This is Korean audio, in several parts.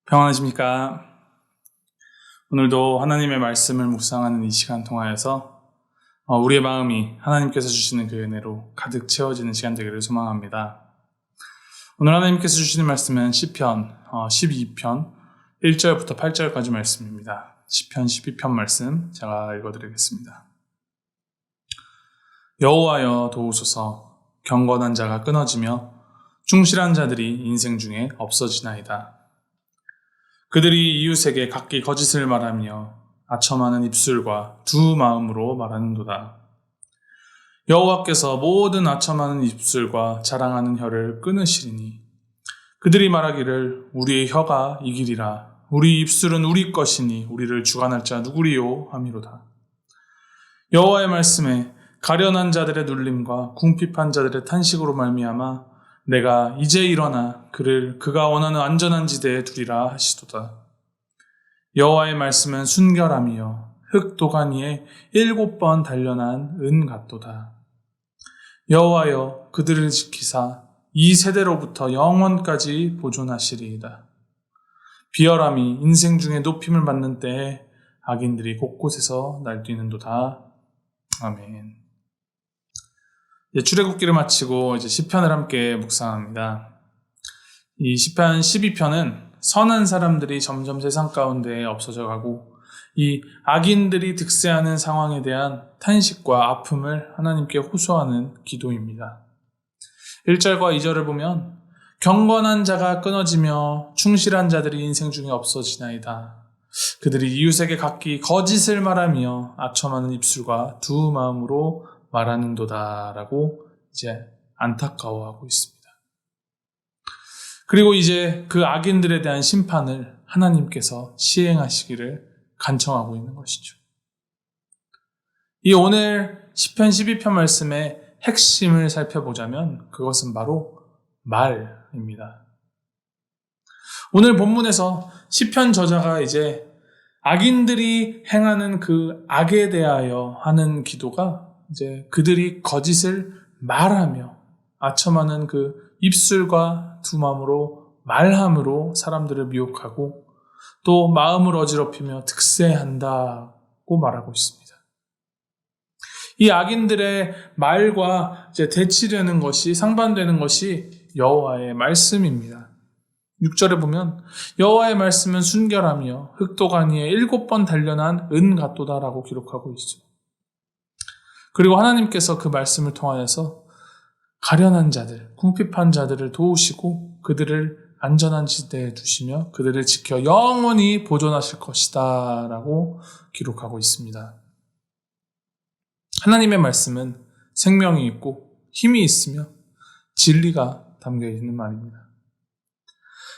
평안하십니까? 오늘도 하나님의 말씀을 묵상하는 이 시간 통하여서 우리의 마음이 하나님께서 주시는 그 은혜로 가득 채워지는 시간 되기를 소망합니다. 오늘 하나님께서 주시는 말씀은 시편 12편 1절부터 8절까지 말씀입니다. 시편 12편 말씀 제가 읽어드리겠습니다. 여호와여 도우소서. 경건한 자가 끊어지며 충실한 자들이 인생 중에 없어지나이다. 그들이 이웃에게 각기 거짓을 말하며 아첨하는 입술과 두 마음으로 말하는도다. 여호와께서 모든 아첨하는 입술과 자랑하는 혀를 끊으시리니 그들이 말하기를 우리의 혀가 이기리라. 우리 입술은 우리 것이니 우리를 주관할 자 누구리요 하미로다. 여호와의 말씀에 가련한 자들의 눌림과 궁핍한 자들의 탄식으로 말미암아 내가 이제 일어나 그를 그가 원하는 안전한 지대에 두리라 하시도다. 여호와의 말씀은 순결함이요 흙 도가니에 7번 단련한 은 같도다. 여호와여 그들을 지키사 이 세대로부터 영원까지 보존하시리이다. 비열함이 인생 중에 높임을 받는 때에 악인들이 곳곳에서 날뛰는도다. 아멘. 출애굽기를 마치고 이제 시편을 함께 묵상합니다. 이 시편 12편은 선한 사람들이 점점 세상 가운데 없어져 가고 이 악인들이 득세하는 상황에 대한 탄식과 아픔을 하나님께 호소하는 기도입니다. 1절과 2절을 보면 경건한 자가 끊어지며 충실한 자들이 인생 중에 없어지나이다. 그들이 이웃에게 각기 거짓을 말하며 아첨하는 입술과 두 마음으로 말하는도다라고 이제 안타까워하고 있습니다. 그리고 이제 그 악인들에 대한 심판을 하나님께서 시행하시기를 간청하고 있는 것이죠. 이 오늘 시편 12편 말씀의 핵심을 살펴보자면 그것은 바로 말입니다. 오늘 본문에서 시편 저자가 이제 악인들이 행하는 그 악에 대하여 하는 기도가 이제 그들이 거짓을 말하며 아첨하는 그 입술과 두 마음으로 말함으로 사람들을 미혹하고 또 마음을 어지럽히며 득세한다고 말하고 있습니다. 이 악인들의 말과 이제 대치되는 것이 상반되는 것이 여호와의 말씀입니다. 6절에 보면 여호와의 말씀은 순결하며 흙도가니에 7번 단련한 은 같도다라고 기록하고 있죠. 그리고 하나님께서 그 말씀을 통하여서 가련한 자들, 궁핍한 자들을 도우시고 그들을 안전한 지대에 두시며 그들을 지켜 영원히 보존하실 것이다 라고 기록하고 있습니다. 하나님의 말씀은 생명이 있고 힘이 있으며 진리가 담겨 있는 말입니다.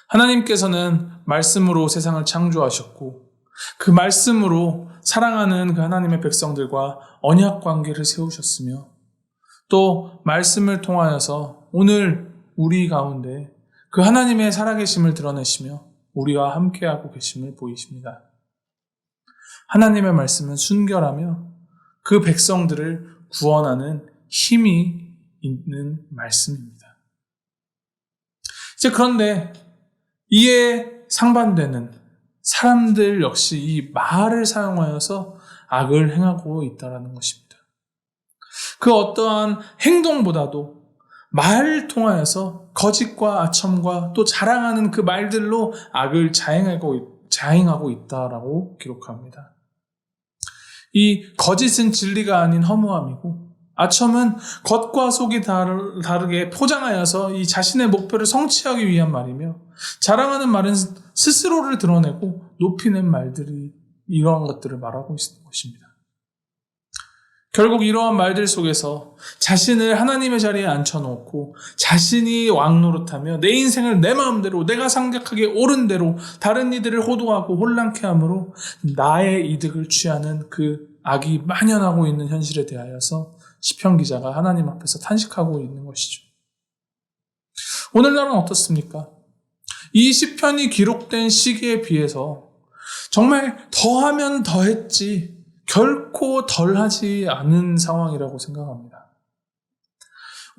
하나님께서는 말씀으로 세상을 창조하셨고 그 말씀으로 사랑하는 그 하나님의 백성들과 언약 관계를 세우셨으며 또 말씀을 통하여서 오늘 우리 가운데 그 하나님의 살아계심을 드러내시며 우리와 함께하고 계심을 보이십니다. 하나님의 말씀은 순결하며 그 백성들을 구원하는 힘이 있는 말씀입니다. 이제 그런데 이에 상반되는 사람들 역시 이 말을 사용하여서 악을 행하고 있다는 것입니다. 그 어떠한 행동보다도 말을 통하여서 거짓과 아첨과 또 자랑하는 그 말들로 악을 자행하고 있다라고 기록합니다. 이 거짓은 진리가 아닌 허무함이고 아첨은 겉과 속이 다르게 포장하여서 이 자신의 목표를 성취하기 위한 말이며 자랑하는 말은 스스로를 드러내고 높이는 말들이 이러한 것들을 말하고 있는 것입니다. 결국 이러한 말들 속에서 자신을 하나님의 자리에 앉혀놓고 자신이 왕노릇하며 내 인생을 내 마음대로 내가 생각하기에 옳은 대로 다른 이들을 호도하고 혼란케 함으로 나의 이득을 취하는 그 악이 만연하고 있는 현실에 대하여서 시편 기자가 하나님 앞에서 탄식하고 있는 것이죠. 오늘날은 어떻습니까? 이 시편이 기록된 시기에 비해서 정말 더하면 더했지 결코 덜하지 않은 상황이라고 생각합니다.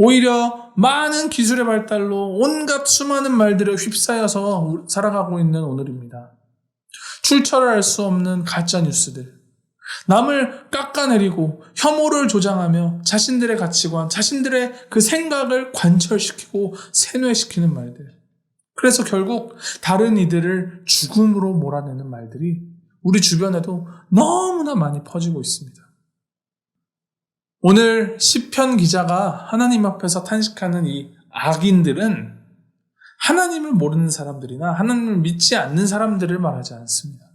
오히려 많은 기술의 발달로 온갖 수많은 말들에 휩싸여서 살아가고 있는 오늘입니다. 출처를 알 수 없는 가짜 뉴스들, 남을 깎아내리고 혐오를 조장하며 자신들의 가치관, 자신들의 그 생각을 관철시키고 세뇌시키는 말들. 그래서 결국 다른 이들을 죽음으로 몰아내는 말들이 우리 주변에도 너무나 많이 퍼지고 있습니다. 오늘 시편 기자가 하나님 앞에서 탄식하는 이 악인들은 하나님을 모르는 사람들이나 하나님을 믿지 않는 사람들을 말하지 않습니다.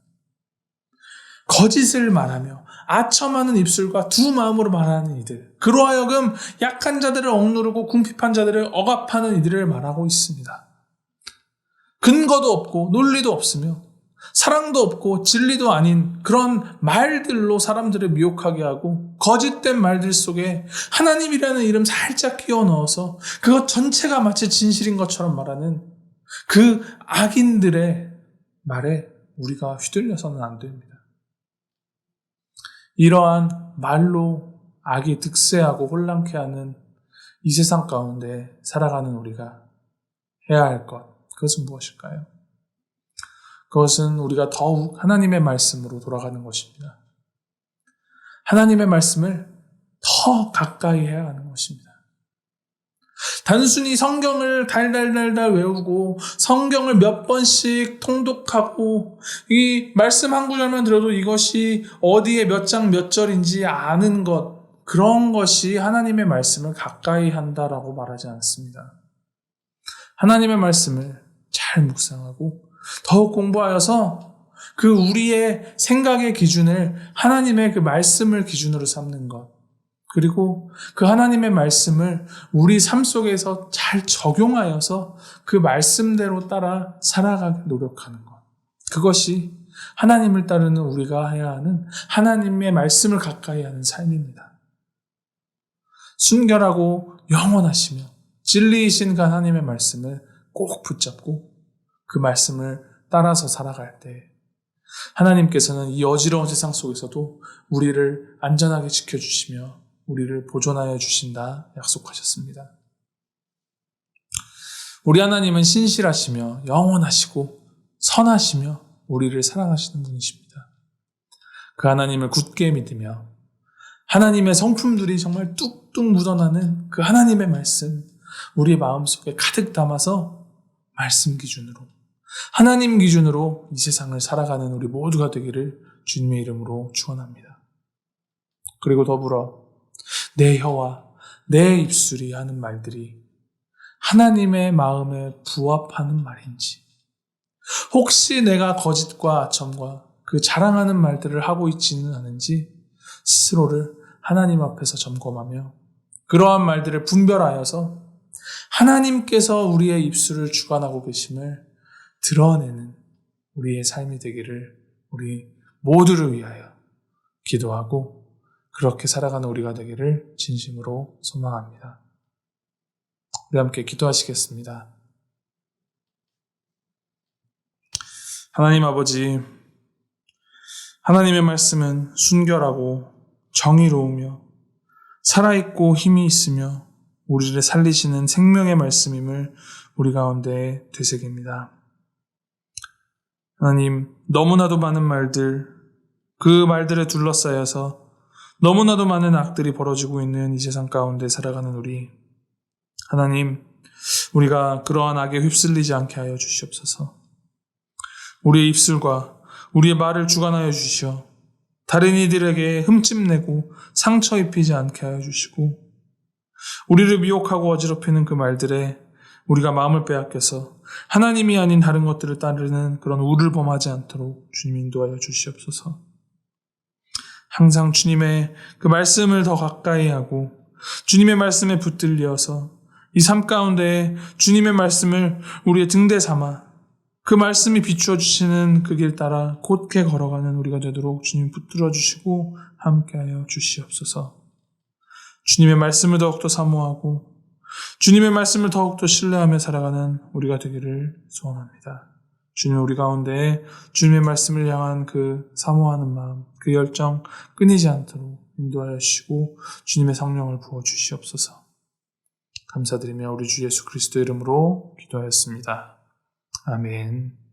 거짓을 말하며 아첨하는 입술과 두 마음으로 말하는 이들, 그로 하여금 약한 자들을 억누르고 궁핍한 자들을 억압하는 이들을 말하고 있습니다. 근거도 없고 논리도 없으며 사랑도 없고 진리도 아닌 그런 말들로 사람들을 미혹하게 하고 거짓된 말들 속에 하나님이라는 이름 살짝 끼워 넣어서 그것 전체가 마치 진실인 것처럼 말하는 그 악인들의 말에 우리가 휘둘려서는 안 됩니다. 이러한 말로 악이 득세하고 혼란케 하는 이 세상 가운데 살아가는 우리가 해야 할 것, 그것은 무엇일까요? 그것은 우리가 더욱 하나님의 말씀으로 돌아가는 것입니다. 하나님의 말씀을 더 가까이 해야 하는 것입니다. 단순히 성경을 달달달달 외우고 성경을 몇 번씩 통독하고 이 말씀 한 구절만 들어도 이것이 어디에 몇 장 몇 절인지 아는 것, 그런 것이 하나님의 말씀을 가까이 한다라고 말하지 않습니다. 하나님의 말씀을 잘 묵상하고 더욱 공부하여서 그 우리의 생각의 기준을 하나님의 그 말씀을 기준으로 삼는 것, 그리고 그 하나님의 말씀을 우리 삶 속에서 잘 적용하여서 그 말씀대로 따라 살아가기 노력하는 것, 그것이 하나님을 따르는 우리가 해야 하는 하나님의 말씀을 가까이 하는 삶입니다. 순결하고 영원하시며 진리이신 그 하나님의 말씀을 꼭 붙잡고 그 말씀을 따라서 살아갈 때 하나님께서는 이 어지러운 세상 속에서도 우리를 안전하게 지켜주시며 우리를 보존하여 주신다 약속하셨습니다. 우리 하나님은 신실하시며 영원하시고 선하시며 우리를 사랑하시는 분이십니다. 그 하나님을 굳게 믿으며 하나님의 성품들이 정말 뚝뚝 묻어나는 그 하나님의 말씀, 우리 마음속에 가득 담아서 말씀 기준으로, 하나님 기준으로 이 세상을 살아가는 우리 모두가 되기를 주님의 이름으로 축원합니다. 그리고 더불어 내 혀와 내 입술이 하는 말들이 하나님의 마음에 부합하는 말인지, 혹시 내가 거짓과 아첨과 그 자랑하는 말들을 하고 있지는 않은지 스스로를 하나님 앞에서 점검하며 그러한 말들을 분별하여서 하나님께서 우리의 입술을 주관하고 계심을 드러내는 우리의 삶이 되기를 우리 모두를 위하여 기도하고 그렇게 살아가는 우리가 되기를 진심으로 소망합니다. 우리 함께 기도하시겠습니다. 하나님 아버지, 하나님의 말씀은 순결하고 정의로우며 살아있고 힘이 있으며 우리를 살리시는 생명의 말씀임을 우리 가운데 되새깁니다. 하나님, 너무나도 많은 말들, 그 말들에 둘러싸여서 너무나도 많은 악들이 벌어지고 있는 이 세상 가운데 살아가는 우리, 하나님, 우리가 그러한 악에 휩쓸리지 않게 하여 주시옵소서. 우리의 입술과 우리의 말을 주관하여 주시어 다른 이들에게 흠집내고 상처 입히지 않게 하여 주시고, 우리를 미혹하고 어지럽히는 그 말들에 우리가 마음을 빼앗겨서 하나님이 아닌 다른 것들을 따르는 그런 우를 범하지 않도록 주님 인도하여 주시옵소서. 항상 주님의 그 말씀을 더 가까이 하고 주님의 말씀에 붙들려서 이 삶 가운데 주님의 말씀을 우리의 등대 삼아 그 말씀이 비추어 주시는 그 길 따라 곧게 걸어가는 우리가 되도록 주님 붙들어 주시고 함께하여 주시옵소서. 주님의 말씀을 더욱더 사모하고 주님의 말씀을 더욱더 신뢰하며 살아가는 우리가 되기를 소원합니다. 주님, 우리 가운데 주님의 말씀을 향한 그 사모하는 마음, 그 열정 끊이지 않도록 인도하여 주시고 주님의 성령을 부어 주시옵소서. 감사드리며 우리 주 예수 그리스도 이름으로 기도하였습니다. 아멘.